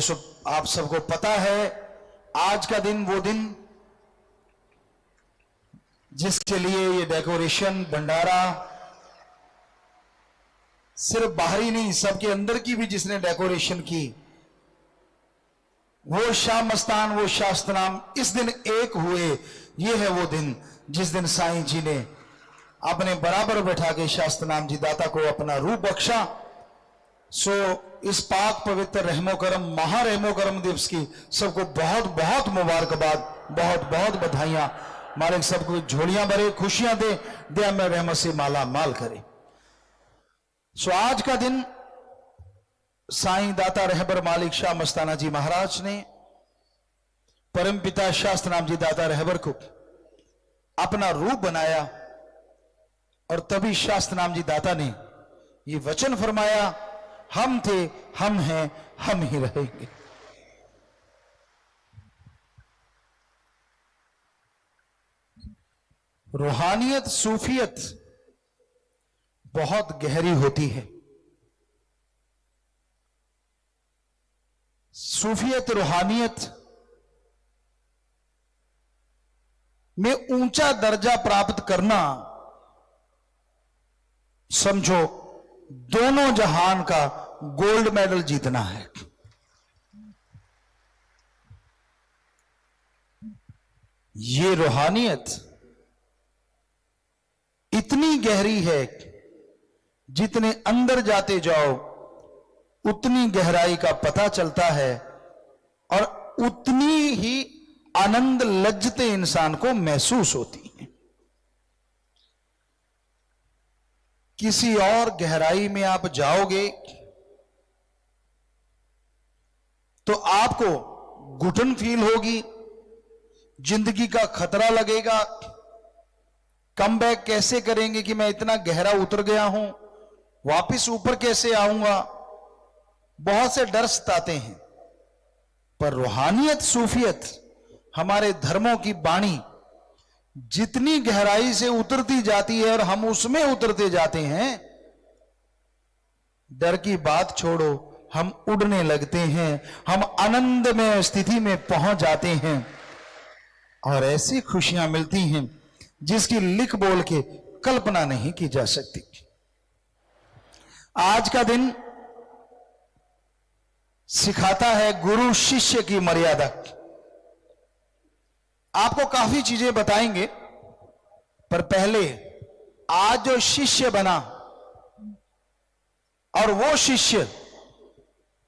आप सबको पता है आज का दिन वो दिन जिसके लिए ये डेकोरेशन भंडारा सिर्फ बाहरी नहीं सबके अंदर की भी जिसने डेकोरेशन की वो शाह मस्तान वो शास्त्रनाम इस दिन एक हुए। ये है वो दिन जिस दिन साईं जी ने अपने बराबर बैठा के शास्त्रनाम जी दाता को अपना रूप बख्शा। सो इस पाक पवित्र रहमो करम महा रहमो करम दिवस की सबको बहुत बहुत मुबारकबाद, बहुत बहुत बधाइयां। मालिक सबको झोलियां भरे, खुशियां दे, दया में रहमत से माला माल करे। सो आज का दिन साईं दाता रहबर मालिक शाह मस्ताना जी महाराज ने परम पिता शास्त्रनाम जी दाता रहबर को अपना रूप बनाया और तभी शास्त्रनाम जी दाता ने ये वचन फरमाया, हम थे, हम हैं, हम ही रहेंगे। रूहानियत सूफियत बहुत गहरी होती है। सूफियत रूहानियत में ऊंचा दर्जा प्राप्त करना समझो दोनों जहान का गोल्ड मेडल जीतना है। ये रूहानियत इतनी गहरी है, जितने अंदर जाते जाओ उतनी गहराई का पता चलता है और उतनी ही आनंद लज्जते इंसान को महसूस होती है। किसी और गहराई में आप जाओगे तो आपको घुटन फील होगी, जिंदगी का खतरा लगेगा। कम बैक कैसे करेंगे कि मैं इतना गहरा उतर गया हूं, वापिस ऊपर कैसे आऊंगा, बहुत से डर सताते हैं। पर रूहानियत सूफियत हमारे धर्मों की बाणी जितनी गहराई से उतरती जाती है और हम उसमें उतरते जाते हैं, डर की बात छोड़ो, हम उड़ने लगते हैं, हम आनंद में स्थिति में पहुंच जाते हैं और ऐसी खुशियां मिलती हैं जिसकी लिख बोल के कल्पना नहीं की जा सकती। आज का दिन सिखाता है गुरु शिष्य की मर्यादा। आपको काफी चीजें बताएंगे, पर पहले आज जो शिष्य बना और वो शिष्य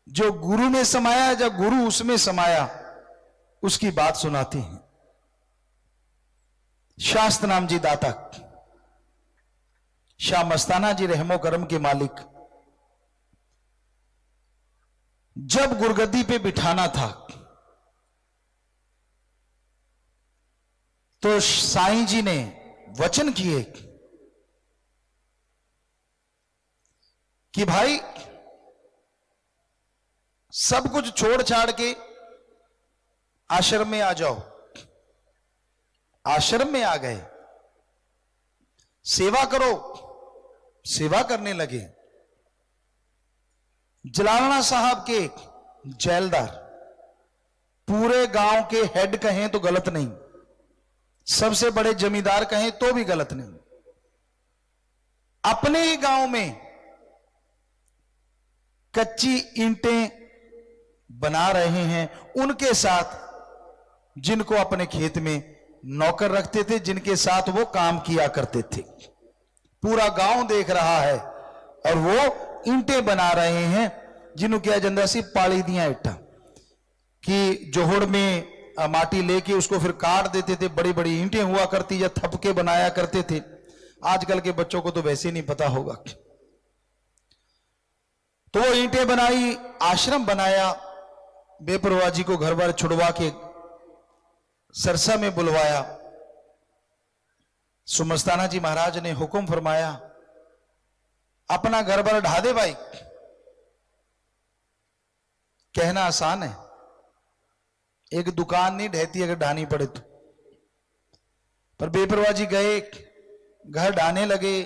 जो गुरु में समाया, जब गुरु उसमें समाया, उसकी बात सुनाती हैं। शास्त्रनाम जी दाता शाह मस्ताना जी रहमो करम के मालिक जब गुरगद्दी पे बिठाना था तो साईं जी ने वचन किए कि भाई सब कुछ छोड़ छाड़ के आश्रम में आ जाओ। आश्रम में आ गए, सेवा करो। सेवा करने लगे। जलालना साहब के जेलदार, पूरे गांव के हेड कहें तो गलत नहीं, सबसे बड़े जमींदार कहें तो भी गलत नहीं, अपने ही गांव में कच्ची ईंटें बना रहे हैं, उनके साथ जिनको अपने खेत में नौकर रखते थे, जिनके साथ वो काम किया करते थे। पूरा गांव देख रहा है और वो ईंटें बना रहे हैं, जिन्हों क्या जंदा सी पाली दिया इट्टा कि जोहड़ में माटी लेके उसको फिर काट देते थे। बड़ी बड़ी ईंटें हुआ करती या थपके बनाया करते थे। आजकल के बच्चों को तो वैसे ही नहीं पता होगा। तो वो ईंटें बनाई, आश्रम बनाया, बेपरवाह जी को घर बार छुड़वा के सरसा में बुलवाया। सुमस्ताना जी महाराज ने हुक्म फरमाया, अपना घर बार ढा दे भाई। कहना आसान है, एक दुकान नहीं ढहती अगर ढानी पड़े तो। पर बेपरवाह जी गए, घर ढाने लगे।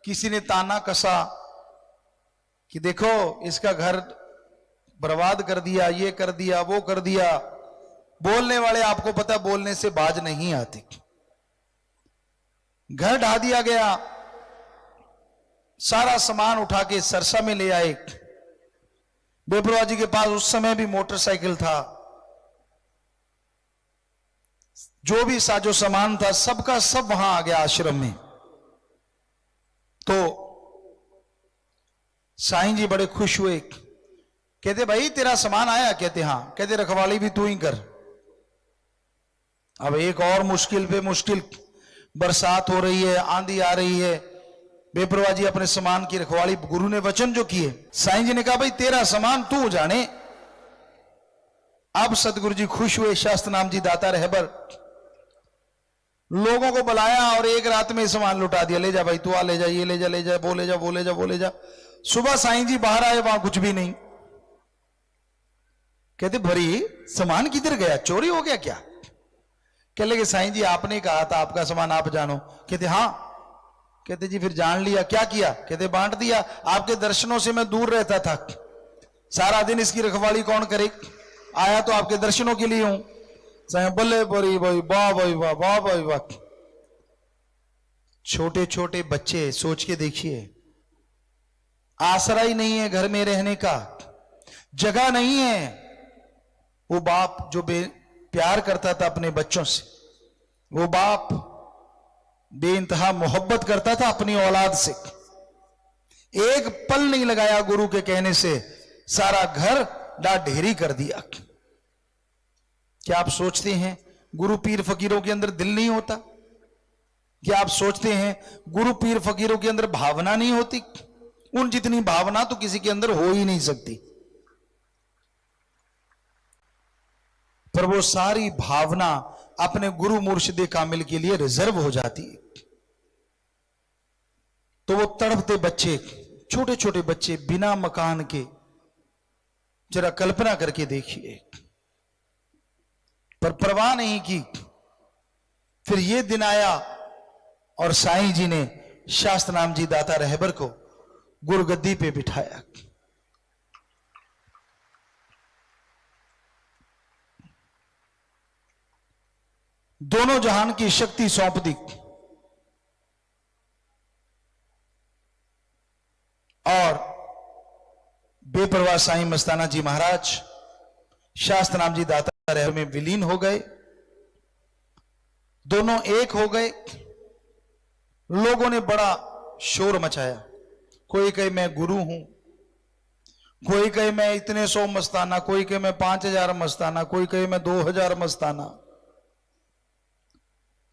किसी ने ताना कसा कि देखो इसका घर बर्बाद कर दिया, ये कर दिया, वो कर दिया। बोलने वाले, आपको पता, बोलने से बाज नहीं आती। घर ढा दिया गया, सारा सामान उठा के सरसा में ले आए। बेपरवाह जी के पास उस समय भी मोटरसाइकिल था, जो भी साजो सामान था सबका सब वहां आ गया आश्रम में। तो साईं जी बड़े खुश हुए, कहते भाई तेरा सामान आया? कहते हां। कहते रखवाली भी तू ही कर। अब एक और मुश्किल पे मुश्किल, बरसात हो रही है, आंधी आ रही है, बेपरवाह जी अपने सामान की रखवाली, गुरु ने वचन जो किए, साईं जी ने कहा भाई तेरा सामान तू जाने। अब सतगुरु जी खुश हुए, शास्त्र नाम जी दाता रहबर, लोगों को बुलाया और एक रात में सामान लुटा दिया। ले जा भाई, तू आ, ले जा, ये ले जा, ले जा, वो ले जा, वो ले जा, वो ले जा। सुबह साईं जी बाहर आए, वहां कुछ भी नहीं। कहते भरी सामान किधर गया, चोरी हो गया क्या? कह लगे साईं जी आपने कहा था आपका सामान आप जानो। कहते हां। कहते जी फिर जान लिया, क्या किया? कहते बांट दिया। आपके दर्शनों से मैं दूर रहता था, सारा दिन इसकी रखवाली कौन करे, आया तो आपके दर्शनों के लिए हूं। बल्ले बड़ी भाई, वाह भाई वाह, वाह भाई वाह। छोटे छोटे बच्चे, सोच के देखिए, आसरा ही नहीं है घर में रहने का, जगह नहीं है। वो बाप जो प्यार करता था अपने बच्चों से, वो बाप बेइंतहा मोहब्बत करता था अपनी औलाद से, एक पल नहीं लगाया गुरु के कहने से, सारा घर डाट ढेरी कर दिया। क्या आप सोचते हैं गुरु पीर फकीरों के अंदर दिल नहीं होता? क्या आप सोचते हैं गुरु पीर फकीरों के अंदर भावना नहीं होती? उन जितनी भावना तो किसी के अंदर हो ही नहीं सकती, पर वो सारी भावना अपने गुरु मुर्शिद कामिल के लिए रिजर्व हो जाती है। तो वो तड़पते बच्चे, छोटे छोटे बच्चे बिना मकान के, जरा कल्पना करके देखिए, पर परवाह नहीं की। फिर ये दिन आया और साईं जी ने शास्त्र नाम जी दाता रहबर को गुरुगद्दी पे बिठाया। दोनों जहान की शक्ति सौंप दी और बेपरवाह साईं मस्ताना जी महाराज शास्त्र नाम जी दाता रहबर में विलीन हो गए। दोनों एक हो गए। लोगों ने बड़ा शोर मचाया, कोई कहे मैं गुरु हूं, कोई कहे मैं इतने 100 मस्ताना, कोई कहे मैं 5000 मस्ताना, कोई कहे मैं 2000 मस्ताना।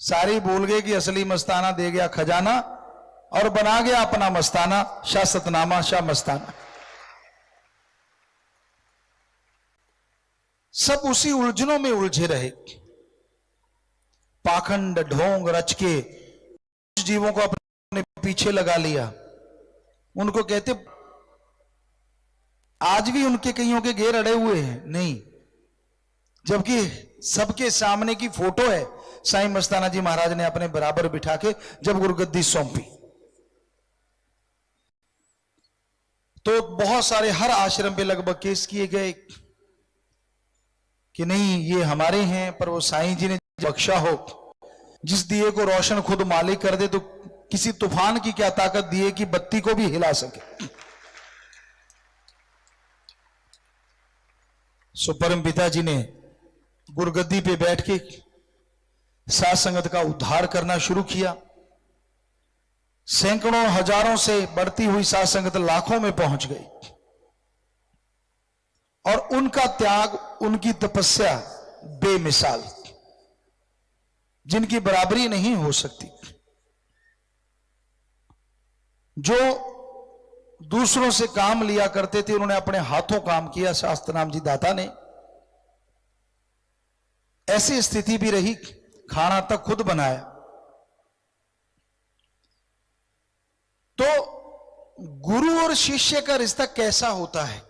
सारी भूल गए कि असली मस्ताना दे गया खजाना और बना गया अपना मस्ताना, शाह सतनामा शाह मस्ताना। सब उसी उलझनों में उलझे रहे, पाखंड ढोंग रच के जीवों को अपने पीछे लगा लिया। उनको कहते, आज भी उनके कईयों के घेर अड़े हुए हैं नहीं, जबकि सबके सामने की फोटो है साईं मस्ताना जी महाराज ने अपने बराबर बिठा के जब गुरुगद्दी सौंपी। तो बहुत सारे, हर आश्रम पे लगभग केस किए गए कि नहीं ये हमारे हैं, पर वो साईं जी ने बख्शा हो। जिस दिए को रोशन खुद मालिक कर दे तो किसी तूफान की क्या ताकत दिए कि बत्ती को भी हिला सके। सो परम पिता जी ने गुरुगद्दी पे बैठ के साध संगत का उद्धार करना शुरू किया। सैकड़ों हजारों से बढ़ती हुई साध संगत लाखों में पहुंच गई और उनका त्याग, उनकी तपस्या बेमिसाल, जिनकी बराबरी नहीं हो सकती। जो दूसरों से काम लिया करते थे उन्होंने अपने हाथों काम किया। शास्त्र नाम जी दाता ने ऐसी स्थिति भी रही, खाना तक खुद बनाया। तो गुरु और शिष्य का रिश्ता कैसा होता है?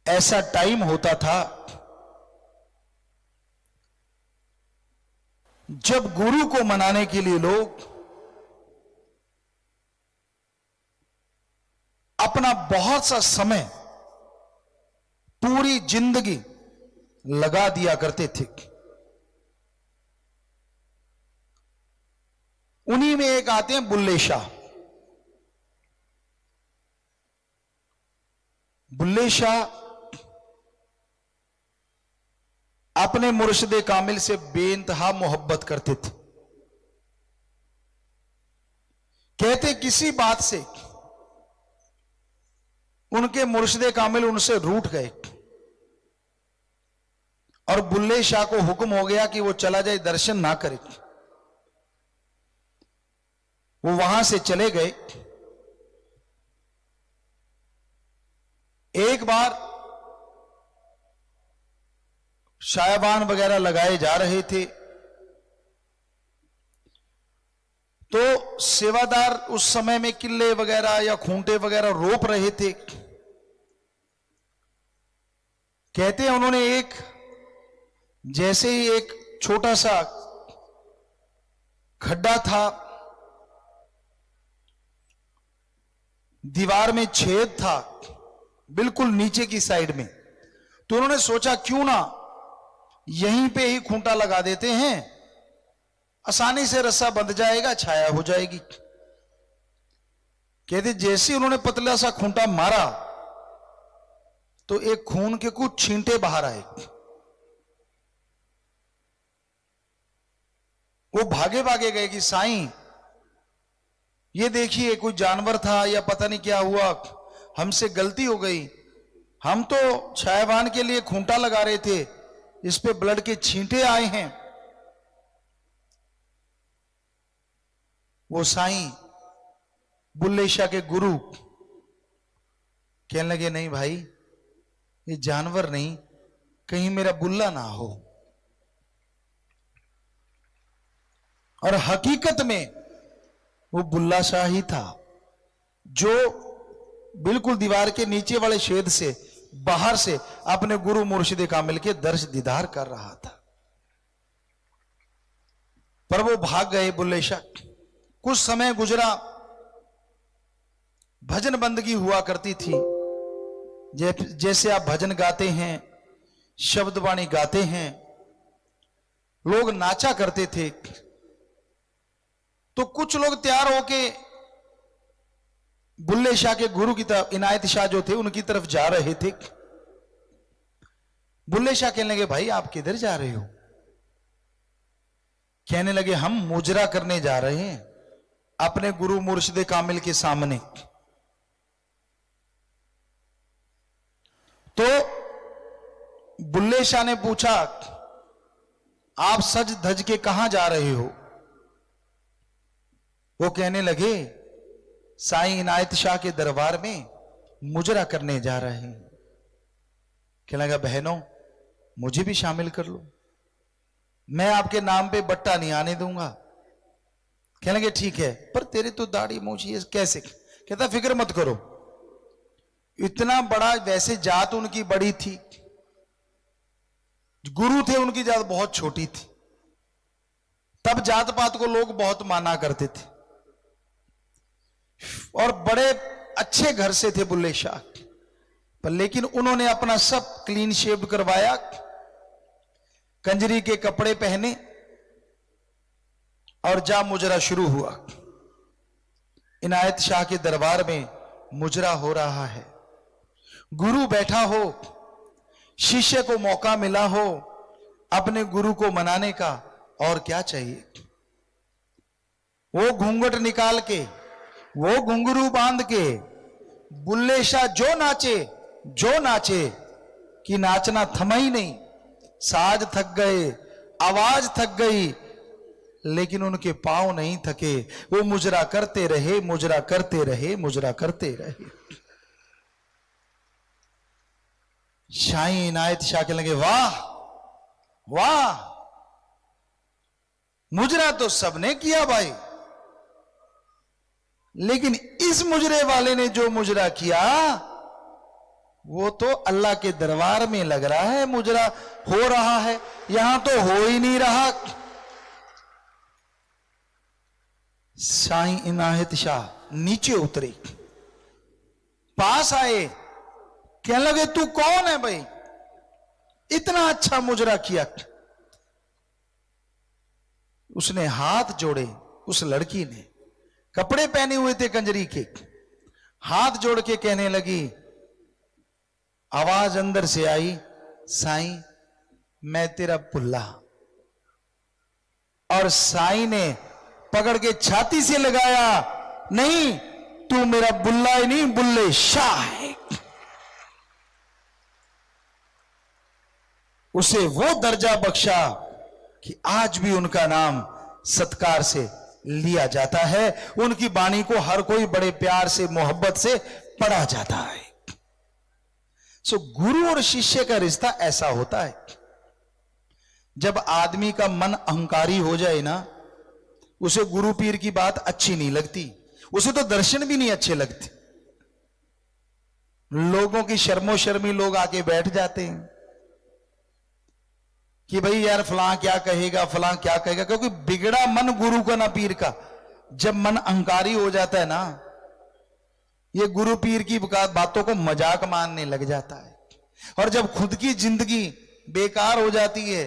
ऐसा टाइम होता था जब गुरु को मनाने के लिए लोग अपना बहुत सा समय, पूरी जिंदगी लगा दिया करते थे। उन्हीं में एक आते हैं बुल्ले शाह। बुल्ले शाह अपने मुर्शिदे कामिल से बेइंतहा मोहब्बत करते थे। कहते किसी बात से उनके मुर्शिदे कामिल उनसे रूठ गए और बुल्ले शाह को हुक्म हो गया कि वो चला जाए, दर्शन ना करे। वो वहां से चले गए। एक बार शायबान वगैरह लगाए जा रहे थे तो सेवादार उस समय में किले वगैरह या खूंटे वगैरह रोप रहे थे। कहते हैं उन्होंने जैसे ही एक छोटा सा खड्डा था, दीवार में छेद था बिल्कुल नीचे की साइड में, तो उन्होंने सोचा क्यों ना यहीं पे ही खूंटा लगा देते हैं, आसानी से रस्सा बंध जाएगा, छाया हो जाएगी। कहते जैसे उन्होंने पतला सा खूंटा मारा तो एक खून के कुछ छींटे बाहर आए। वो भागे भागे गए कि साईं ये देखिए कोई जानवर था या पता नहीं क्या हुआ, हमसे गलती हो गई, हम तो छायावान के लिए खूंटा लगा रहे थे, इस पे ब्लड के छींटे आए हैं। वो साईं बुल्ले शाह के गुरु कहने लगे नहीं भाई ये जानवर नहीं, कहीं मेरा बुल्ला ना हो। और हकीकत में वो बुल्ला शाह ही था जो बिल्कुल दीवार के नीचे वाले छेद से बाहर से अपने गुरु मुर्शिद कामिल के दर्श दीदार कर रहा था। पर वो भाग गए बुल्ले शाह। कुछ समय गुजरा, भजन बंदगी हुआ करती थी। जैसे आप भजन गाते हैं, शब्द वाणी गाते हैं, लोग नाचा करते थे। तो कुछ लोग तैयार होके बुल्ले शाह के गुरु की तरफ, इनायत शाह जो थे उनकी तरफ जा रहे थे। बुल्ले शाह कहने लगे भाई आप किधर जा रहे हो? कहने लगे हम मुजरा करने जा रहे हैं अपने गुरु मुर्शिद कामिल के सामने। तो बुल्ले शाह ने पूछा आप सज धज के कहां जा रहे हो? वो कहने लगे साईं इनायत शाह के दरबार में मुजरा करने जा रहे हैं। कहने लगा बहनों मुझे भी शामिल कर लो, मैं आपके नाम पे बट्टा नहीं आने दूंगा। कहने लगे ठीक है, पर तेरे तो दाढ़ी मूंछ है कैसे? कहता फिक्र मत करो, इतना बड़ा, वैसे जात उनकी बड़ी थी, गुरु थे उनकी जात बहुत छोटी थी। तब जात पात को लोग बहुत माना करते थे और बड़े अच्छे घर से थे बुल्ले शाह, पर लेकिन उन्होंने अपना सब क्लीन शेव करवाया, कंजरी के कपड़े पहने और जा मुजरा शुरू हुआ। इनायत शाह के दरबार में मुजरा हो रहा है, गुरु बैठा हो, शिष्य को मौका मिला हो अपने गुरु को मनाने का, और क्या चाहिए। वो घूंघट निकाल के, वो घुंघरू बांध के बुल्ले शाह जो नाचे कि नाचना थमा ही नहीं। साज थक गए, आवाज थक गई, लेकिन उनके पांव नहीं थके। वो मुजरा करते रहे, मुजरा करते रहे, मुजरा करते रहे। शाही इनायत शाह के लगे वाह वाह, मुजरा तो सबने किया भाई, लेकिन इस मुजरे वाले ने जो मुजरा किया वो तो अल्लाह के दरबार में लग रहा है मुजरा हो रहा है, यहां तो हो ही नहीं रहा। शाही इनायत शाह नीचे उतरे, पास आए, कहने लगे तू कौन है भाई, इतना अच्छा मुजरा किया। उसने हाथ जोड़े, उस लड़की ने, कपड़े पहने हुए थे कंजरी के, हाथ जोड़ के कहने लगी, आवाज अंदर से आई, साईं मैं तेरा बुल्ला। और साईं ने पकड़ के छाती से लगाया, नहीं तू मेरा बुल्ला ही नहीं, बुल्ले शाह है। उसे वो दर्जा बख्शा कि आज भी उनका नाम सत्कार से लिया जाता है, उनकी वाणी को हर कोई बड़े प्यार से, मोहब्बत से पढ़ा जाता है। सो गुरु और शिष्य का रिश्ता ऐसा होता है। जब आदमी का मन अहंकारी हो जाए ना, उसे गुरु पीर की बात अच्छी नहीं लगती, उसे तो दर्शन भी नहीं अच्छे लगते। लोगों की शर्मो शर्मी लोग आके बैठ जाते हैं कि भाई यार फलां क्या कहेगा, फलां क्या कहेगा, क्योंकि बिगड़ा मन गुरु का ना पीर का। जब मन अहंकारी हो जाता है ना, ये गुरु पीर की बातों को मजाक मानने लग जाता है। और जब खुद की जिंदगी बेकार हो जाती है,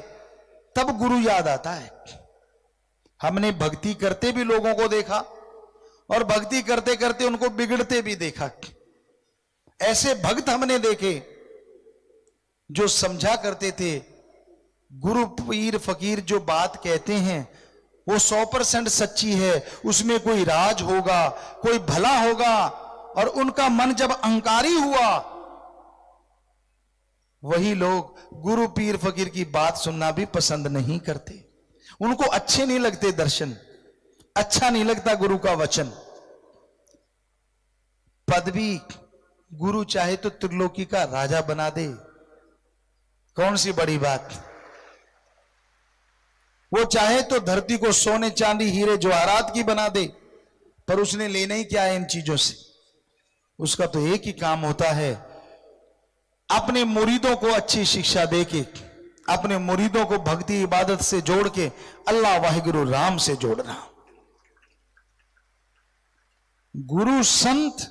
तब गुरु याद आता है। हमने भक्ति करते भी लोगों को देखा और भक्ति करते करते उनको बिगड़ते भी देखा। ऐसे भक्त हमने देखे जो समझा करते थे गुरु पीर फकीर जो बात कहते हैं वो 100% सच्ची है, उसमें कोई राज होगा, कोई भला होगा। और उनका मन जब अहंकारी हुआ, वही लोग गुरु पीर फकीर की बात सुनना भी पसंद नहीं करते। उनको अच्छे नहीं लगते दर्शन, अच्छा नहीं लगता गुरु का वचन। पदवी गुरु चाहे तो त्रिलोकी का राजा बना दे, कौन सी बड़ी बात। वो चाहे तो धरती को सोने चांदी हीरे जवाहरात की बना दे, पर उसने लेना ही क्या है इन चीजों से। उसका तो एक ही काम होता है, अपने मुरीदों को अच्छी शिक्षा देके, अपने मुरीदों को भक्ति इबादत से जोड़ के अल्लाह वाहिगुरु राम से जोड़ना। गुरु संत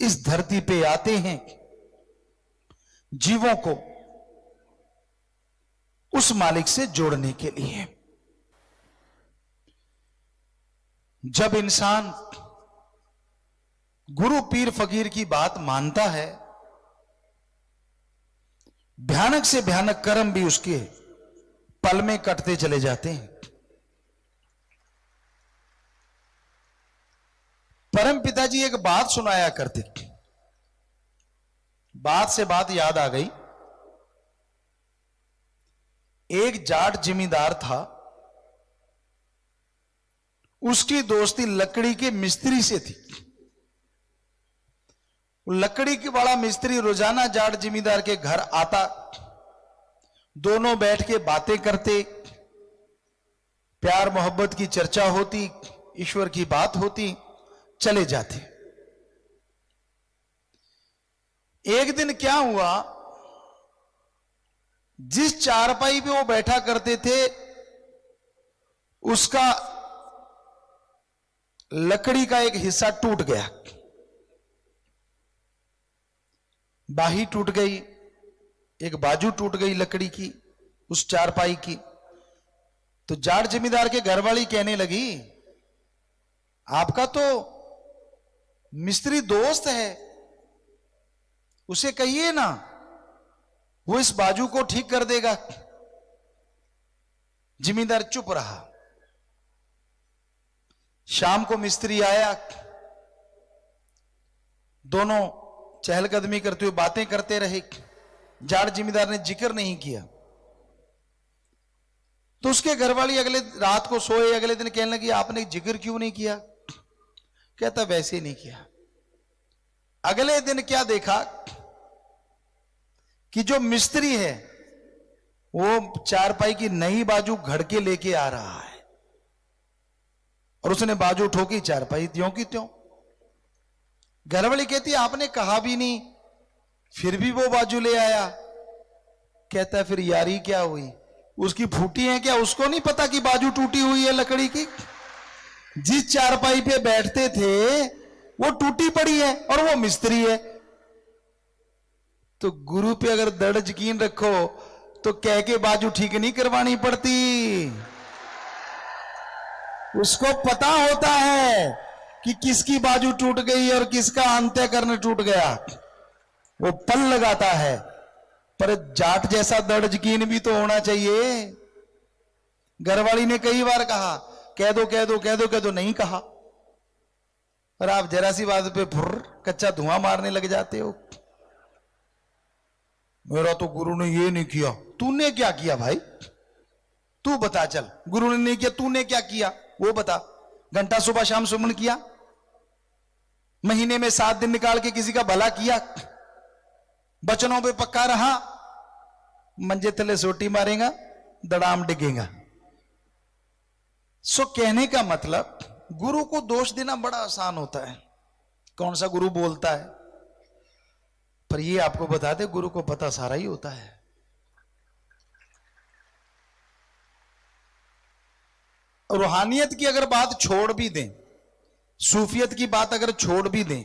इस धरती पे आते हैं जीवों को उस मालिक से जोड़ने के लिए। जब इंसान गुरु पीर फकीर की बात मानता है, भयानक से भयानक कर्म भी उसके पल में कटते चले जाते हैं। परम पिताजी एक बात सुनाया करते, बात से बात याद आ गई। एक जाट जिमींदार था, उसकी दोस्ती लकड़ी के मिस्त्री से थी। लकड़ी के वाला मिस्त्री रोजाना जाट जिमींदार के घर आता, दोनों बैठ के बातें करते, प्यार मोहब्बत की चर्चा होती, ईश्वर की बात होती, चले जाते। एक दिन क्या हुआ, जिस चारपाई पे वो बैठा करते थे उसका लकड़ी का एक हिस्सा टूट गया, बाही टूट गई, एक बाजू टूट गई लकड़ी की उस चारपाई की। तो जाट जमींदार के घरवाली कहने लगी, आपका तो मिस्त्री दोस्त है, उसे कहिए ना, वो इस बाजू को ठीक कर देगा। जिमींदार चुप रहा। शाम को मिस्त्री आया, दोनों चहलकदमी करते हुए बातें करते रहे। जाट जिमींदार ने जिक्र नहीं किया, तो उसके घरवाली अगले रात को सोए, अगले दिन कहने लगी, आपने जिक्र क्यों नहीं किया? कहता वैसे ही नहीं किया। अगले दिन क्या देखा कि जो मिस्त्री है वो चारपाई की नई बाजू घड़ के लेके आ रहा है, और उसने बाजू ठोकी, चारपाई त्यों की त्यों। घरवाली कहती आपने कहा भी नहीं, फिर भी वो बाजू ले आया। कहता है फिर यारी क्या हुई, उसकी फूटी है क्या? उसको नहीं पता कि बाजू टूटी हुई है लकड़ी की? जिस चारपाई पे बैठते थे वो टूटी पड़ी है और वो मिस्त्री है। तो गुरु पे अगर दृढ़ यकीन रखो तो कह के बाजू ठीक नहीं करवानी पड़ती। उसको पता होता है कि किसकी बाजू टूट गई और किसका अंतःकरण टूट गया, वो पल लगाता है। पर जाट जैसा दृढ़ यकीन भी तो होना चाहिए। घरवाली ने कई बार कहा कह दो कह दो कह दो कह दो, नहीं कहा, और आप जरा सी बात पे फुर्र कच्चा धुआं मारने लग जाते हो। मेरा तो गुरु ने ये नहीं किया। तूने क्या किया भाई? तू बता, चल। गुरु ने नहीं किया, तूने क्या किया वो बता। घंटा सुबह शाम सुमन किया? महीने में 7 दिन निकाल के किसी का भला किया? बचनों पे पक्का रहा? मंजे तले सोटी मारेगा, दड़ाम डिगेगा। सो कहने का मतलब, गुरु को दोष देना बड़ा आसान होता है। कौन सा गुरु बोलता है? पर ये आपको बता दे, गुरु को पता सारा ही होता है। रूहानियत की अगर बात छोड़ भी दें, सूफियत की बात अगर छोड़ भी दें,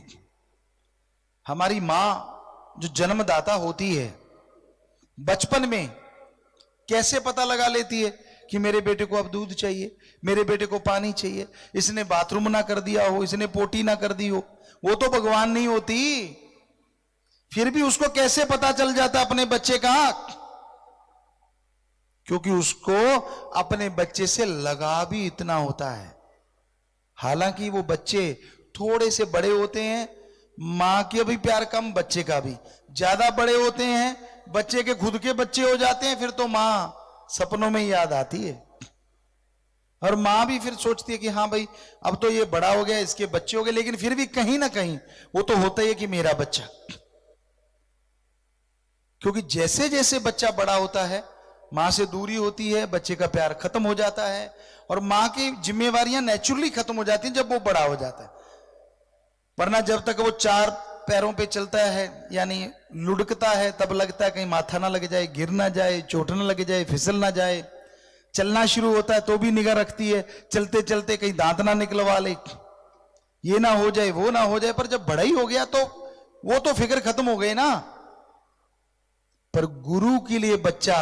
हमारी मां जो जन्मदाता होती है, बचपन में कैसे पता लगा लेती है कि मेरे बेटे को अब दूध चाहिए, मेरे बेटे को पानी चाहिए, इसने बाथरूम ना कर दिया हो, इसने पोटी ना कर दी हो। वो तो भगवान नहीं होती, फिर भी उसको कैसे पता चल जाता अपने बच्चे का? क्योंकि उसको अपने बच्चे से लगाव भी इतना होता है। हालांकि वो बच्चे थोड़े से बड़े होते हैं, मां के भी प्यार कम, बच्चे का भी ज्यादा बड़े होते हैं, बच्चे के खुद के बच्चे हो जाते हैं, फिर तो मां सपनों में याद आती है। और मां भी फिर सोचती है कि हाँ भाई अब तो ये बड़ा हो गया, इसके बच्चे हो गए, लेकिन फिर भी कहीं ना कहीं वो तो होता ही है कि मेरा बच्चा। क्योंकि जैसे जैसे बच्चा बड़ा होता है, मां से दूरी होती है, बच्चे का प्यार खत्म हो जाता है, और मां की जिम्मेवारियां नेचुरली खत्म हो जाती हैं जब वो बड़ा हो जाता है। वरना जब तक वो 4 पैरों पे चलता है, यानी लुढ़कता है, तब लगता है कहीं माथा ना लग जाए, गिर ना जाए, चोट ना लग जाए, फिसल ना जाए। चलना शुरू होता है तो भी निगाह रखती है, चलते चलते कहीं दांत ना निकलवा ले, ये ना हो जाए, वो ना हो जाए। पर जब बड़ा ही हो गया तो वो तो फिक्र खत्म हो गई ना। पर गुरु के लिए बच्चा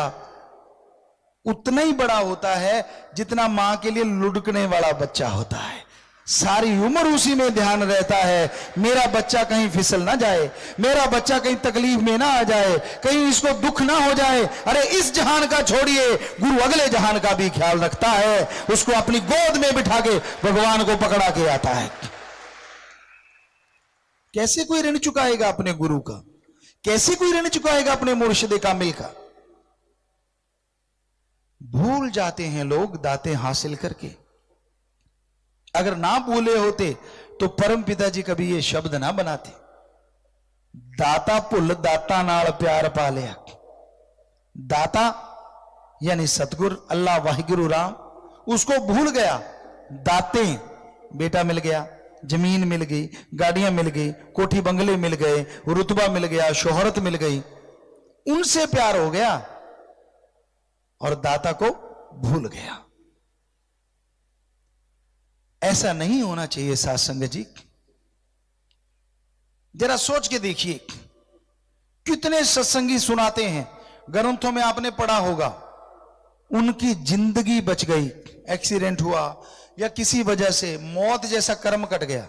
उतना ही बड़ा होता है जितना मां के लिए लुढ़कने वाला बच्चा होता है। सारी उम्र उसी में ध्यान रहता है, मेरा बच्चा कहीं फिसल ना जाए, मेरा बच्चा कहीं तकलीफ में ना आ जाए, कहीं इसको दुख ना हो जाए। अरे इस जहान का छोड़िए, गुरु अगले जहान का भी ख्याल रखता है। उसको अपनी गोद में बिठा के भगवान को पकड़ा के आता है। कैसे कोई ऋण चुकाएगा अपने गुरु का? कैसे कोई ऋण चुकाएगा अपने मुर्शिद कामिल का? भूल जाते हैं लोग दाते हासिल करके। अगर ना भूले होते तो परम पिता जी कभी ये शब्द ना बनाते, दाता भुल दाता नाल प्यार पा लिया। दाता यानी सतगुरु अल्लाह वाहिगुरु राम, उसको भूल गया। दाते, बेटा मिल गया, जमीन मिल गई, गाड़ियां मिल गई, कोठी बंगले मिल गए, रुतबा मिल गया, शोहरत मिल गई, उनसे प्यार हो गया और दाता को भूल गया। ऐसा नहीं होना चाहिए साथ संगत जी। जरा सोच के देखिए, कितने सत्संगी सुनाते हैं, ग्रंथों में आपने पढ़ा होगा, उनकी जिंदगी बच गई, एक्सीडेंट हुआ या किसी वजह से मौत जैसा कर्म कट गया।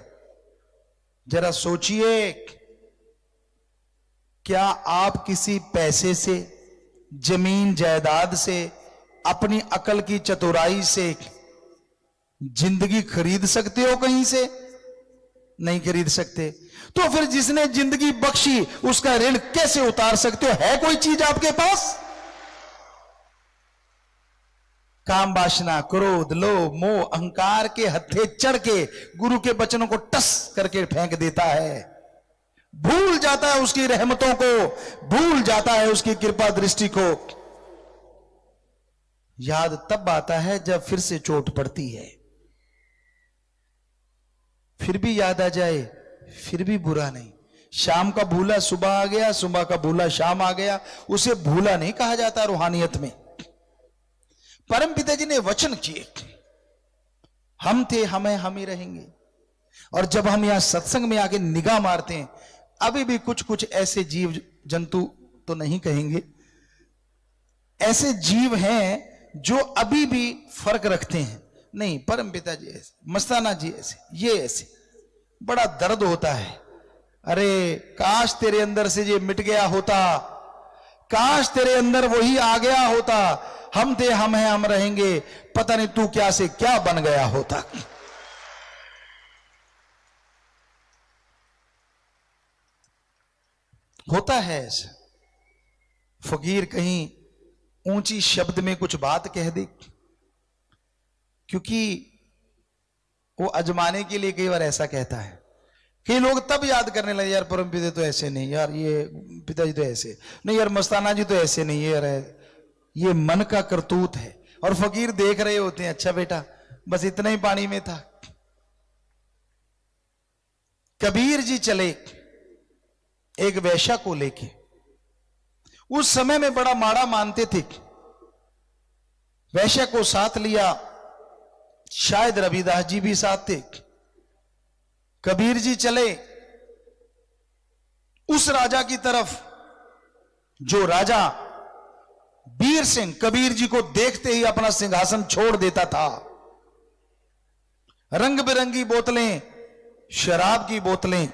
जरा सोचिए, क्या आप किसी पैसे से, जमीन जायदाद से, अपनी अकल की चतुराई से जिंदगी खरीद सकते हो? कहीं से नहीं खरीद सकते। तो फिर जिसने जिंदगी बख्शी उसका ऋण कैसे उतार सकते हो? है कोई चीज आपके पास? काम, वासना, क्रोध, लोभ, मोह, अहंकार के हत्थे चढ़ के गुरु के वचनों को टस करके फेंक देता है। भूल जाता है उसकी रहमतों को, भूल जाता है उसकी कृपा दृष्टि को। याद तब आता है जब फिर से चोट पड़ती है। फिर भी याद आ जाए, फिर भी बुरा नहीं। शाम का भूला सुबह आ गया, सुबह का भूला शाम आ गया, उसे भूला नहीं कहा जाता रूहानियत में। परम पिताजी ने वचन किए, हम थे हमें हम ही रहेंगे। और जब हम यहां सत्संग में आके निगाह मारते हैं, अभी भी कुछ कुछ ऐसे जीव जंतु तो नहीं कहेंगे, ऐसे जीव हैं जो अभी भी फर्क रखते हैं, नहीं परम पिता जी ऐसे, मस्ताना जी ऐसे, ये ऐसे, बड़ा दर्द होता है। अरे काश तेरे अंदर से ये मिट गया होता, काश तेरे अंदर वही आ गया होता, हम थे हम हैं हम रहेंगे, पता नहीं तू क्या से क्या बन गया होता। होता है ऐसा, फकीर कहीं ऊंची शब्द में कुछ बात कह दे, क्योंकि वो अजमाने के लिए कई बार ऐसा कहता है। कई लोग तब याद करने लगे, यार परम पिता तो ऐसे नहीं, यार ये पिताजी तो ऐसे नहीं, यार मस्ताना जी तो ऐसे नहीं, यार ये मन का करतूत है। और फकीर देख रहे होते हैं, अच्छा बेटा बस इतना ही पानी में था। कबीर जी चले एक वैश्या को लेके, उस समय में बड़ा माड़ा मानते थे, वैश्या को साथ लिया, शायद रविदास जी भी साथ थे। कबीर जी चले उस राजा की तरफ जो राजा बीर सिंह कबीर जी को देखते ही अपना सिंहासन छोड़ देता था। रंग बिरंगी बोतलें, शराब की बोतलें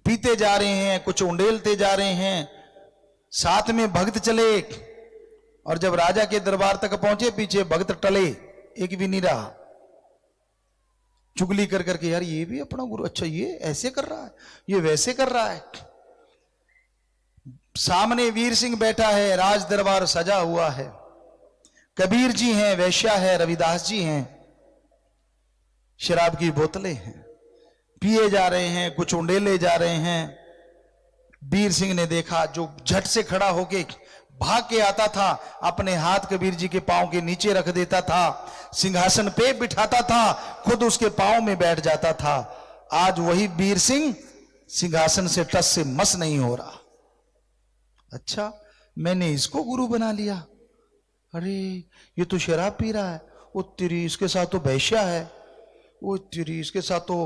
पीते जा रहे हैं, कुछ उंडेलते जा रहे हैं, साथ में भक्त चले। और जब राजा के दरबार तक पहुंचे, पीछे भक्त टले, एक भी नहीं रहा। चुगली कर करके, यार ये भी अपना गुरु, अच्छा ये ऐसे कर रहा है, ये वैसे कर रहा है। सामने वीर सिंह बैठा है, राज दरबार सजा हुआ है, कबीर जी हैं, वैश्या है, रविदास जी हैं, शराब की बोतलें हैं, पिए जा रहे हैं, कुछ उंडेले जा रहे हैं। वीर सिंह ने देखा, जो झट से खड़ा होके भाग के आता था, अपने हाथ कबीर जी के पांव के नीचे रख देता था, सिंहासन पे बिठाता था, खुद उसके पांव में बैठ जाता था। आज वही वीर सिंह सिंहासन से टस से मस नहीं हो रहा। अच्छा मैंने इसको गुरु बना लिया, अरे ये तो शराब पी रहा है, वो तेरी इसके साथ तो वैश्या है, वो तेरी इसके साथ तो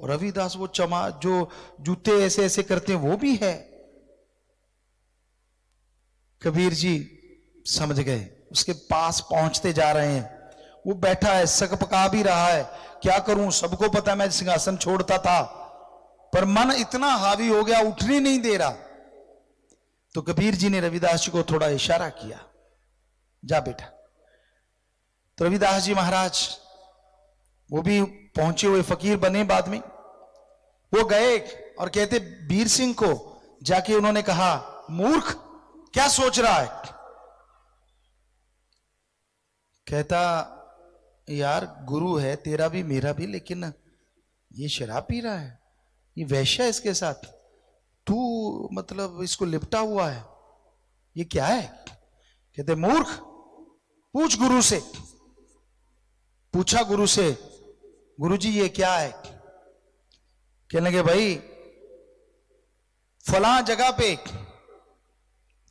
रविदास, वो चमा जो जूते ऐसे ऐसे करते हैं वो भी है। कबीर जी समझ गए, उसके पास पहुंचते जा रहे हैं, वो बैठा है, सकपका भी रहा है, क्या करूं, सबको पता है मैं सिंहासन छोड़ता था, पर मन इतना हावी हो गया, उठने नहीं दे रहा। तो कबीर जी ने रविदास जी को थोड़ा इशारा किया, जा बेटा। तो रविदास जी महाराज वो भी पहुंचे हुए फकीर बने बाद में, वो गए और कहते वीर सिंह को जाके उन्होंने कहा, मूर्ख क्या सोच रहा है? कहता, यार गुरु है तेरा भी मेरा भी, लेकिन ये शराब पी रहा है, ये वैश्या इसके साथ, तू मतलब इसको लिपटा हुआ है, ये क्या है? कहते मूर्ख पूछ गुरु से। पूछा गुरु से, गुरु जी ये क्या है? कहने लगे भाई फलां जगह पे,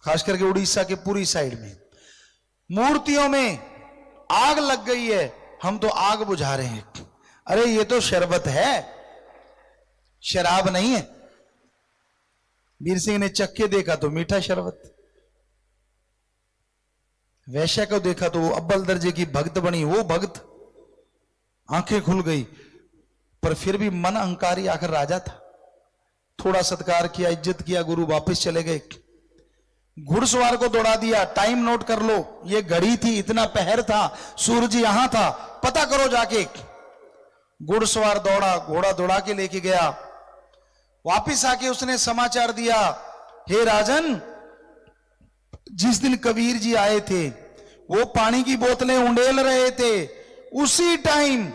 खास करके उड़ीसा के पूरी साइड में मूर्तियों में आग लग गई है, हम तो आग बुझा रहे हैं। अरे ये तो शरबत है, शराब नहीं है। वीर सिंह ने चख के देखा तो मीठा शरबत, वैश्या को देखा तो वो अव्वल दर्जे की भक्त बनी, वो भक्त, आंखें खुल गई, पर फिर भी मन अहंकारी, आखिर राजा था, थोड़ा सत्कार किया, इज्जत किया, गुरु वापस चले गए। घुड़सवार को दौड़ा दिया, टाइम नोट कर लो, ये घड़ी थी, इतना पहर था, सूरज यहां था, पता करो जाके। घुड़सवार दौड़ा, घोड़ा दौड़ा के लेके गया, वापिस आके उसने समाचार दिया, हे राजन, जिस दिन कबीर जी आए थे वो पानी की बोतलें उंडेल रहे थे, उसी टाइम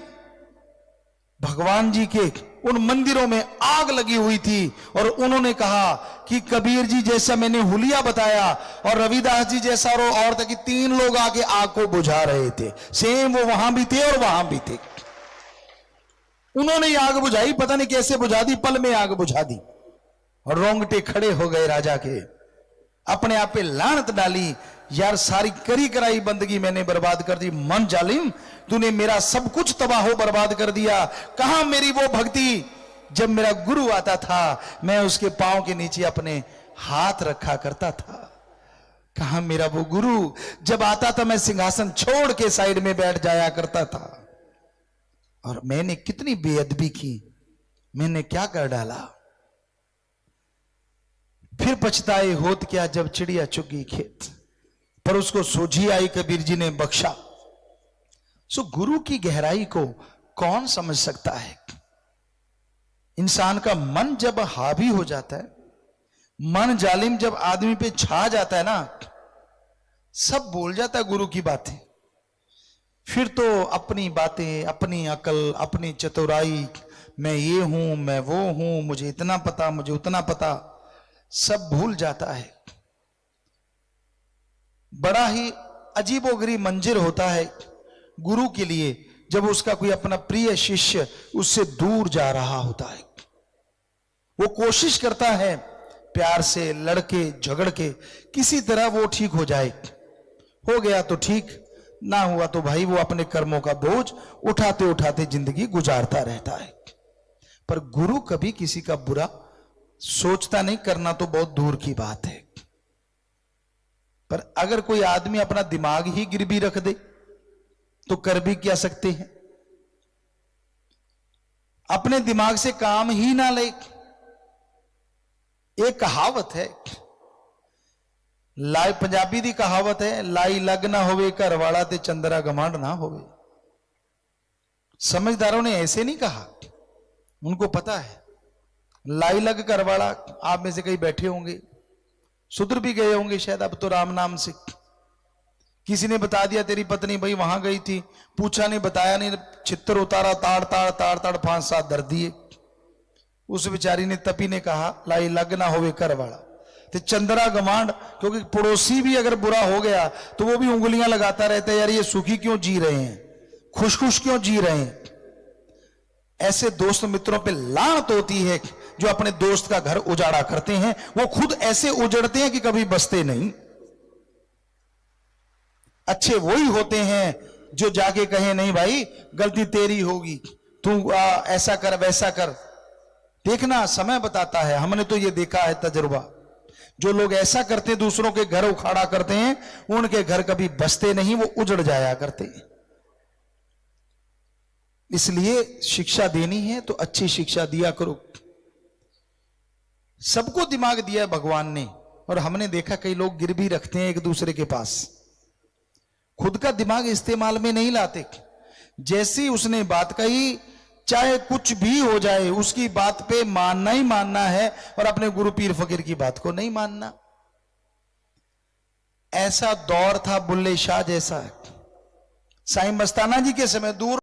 भगवान जी के उन मंदिरों में आग लगी हुई थी, और उन्होंने कहा कि कबीर जी जैसा मैंने हुलिया बताया और रविदास जी जैसा और था कि 3 लोग आके आग को बुझा रहे थे, सेम वो वहां भी थे और वहां भी थे। उन्होंने आग बुझाई, पता नहीं कैसे बुझा दी, पल में आग बुझा दी, और रोंगटे खड़े हो गए राजा के। अपने आप पे लानत डाली, यार सारी करी कराई बंदगी मैंने बर्बाद कर दी, मन जालिम तूने मेरा सब कुछ तबाह बर्बाद कर दिया। कहां मेरी वो भक्ति, जब मेरा गुरु आता था मैं उसके पांव के नीचे अपने हाथ रखा करता था। कहां मेरा वो गुरु, जब आता था मैं सिंहासन छोड़ के साइड में बैठ जाया करता था। और मैंने कितनी बेअदबी की, मैंने क्या कर डाला। फिर पछताए होत क्या जब चिड़िया चुगी खेत, पर उसको सोझी आई कबीर जी ने बख्शा। सो गुरु की गहराई को कौन समझ सकता है। इंसान का मन जब हावी हो जाता है, मन जालिम जब आदमी पे छा जाता है ना, सब भूल जाता है गुरु की बातें। फिर तो अपनी बातें, अपनी अकल, अपनी चतुराई, मैं ये हूं, मैं वो हूं, मुझे इतना पता, मुझे उतना पता, सब भूल जाता है। बड़ा ही अजीबोगरीब मंजर होता है गुरु के लिए जब उसका कोई अपना प्रिय शिष्य उससे दूर जा रहा होता है। वो कोशिश करता है प्यार से लड़के झगड़ के किसी तरह वो ठीक हो जाए। हो गया तो ठीक, ना हुआ तो भाई वो अपने कर्मों का बोझ उठाते उठाते जिंदगी गुजारता रहता है। पर गुरु कभी किसी का बुरा सोचता नहीं, करना तो बहुत दूर की बात है। पर अगर कोई आदमी अपना दिमाग ही गिरवी रख दे तो कर भी क्या सकते हैं। अपने दिमाग से काम ही ना ले। एक कहावत है, लाई पंजाबी दी कहावत है, लाई लग ना होवे घर वाला ते चंदरा गमांड ना होवे। समझदारों ने ऐसे नहीं कहा, उनको पता है लाई लग घर वाला। आप में से कई बैठे होंगे, सुधर भी गए होंगे शायद अब तो राम नाम से। किसी ने बता दिया तेरी पत्नी भाई वहां गई थी, पूछा नहीं, बताया नहीं, छितर उतारा, ताड़ ताड़ ताड़ ताड़ 5-7 दर दिए। उस बेचारी ने तपी ने कहा लाई लग ना होवे घर वाला ते चंदरा गमांड, क्योंकि पड़ोसी भी अगर बुरा हो गया तो वो भी उंगलियां लगाता रहता है, यार ये सुखी क्यों जी रहे हैं, खुश खुश क्यों जी रहे हैं। ऐसे दोस्त मित्रों पे लानत होती है जो अपने दोस्त का घर उजाड़ा करते हैं। वो खुद ऐसे उजड़ते हैं कि कभी बसते नहीं। अच्छे वही होते हैं जो जाके कहें नहीं भाई गलती तेरी होगी, तू ऐसा कर वैसा कर। देखना समय बताता है, हमने तो ये देखा है तजुर्बा। जो लोग ऐसा करते हैं, दूसरों के घर उखाड़ा करते हैं, उनके घर कभी बसते नहीं, वो उजड़ जाया करते हैं। इसलिए शिक्षा देनी है तो अच्छी शिक्षा दिया करो। सबको दिमाग दिया है भगवान ने, और हमने देखा कई लोग गिरवी रखते हैं एक दूसरे के पास, खुद का दिमाग इस्तेमाल में नहीं लाते। जैसी उसने बात कही, चाहे कुछ भी हो जाए, उसकी बात पे मानना ही मानना है, और अपने गुरु पीर फकीर की बात को नहीं मानना। ऐसा दौर था बुल्ले शाह जैसा। साईं मस्ताना जी के समय दूर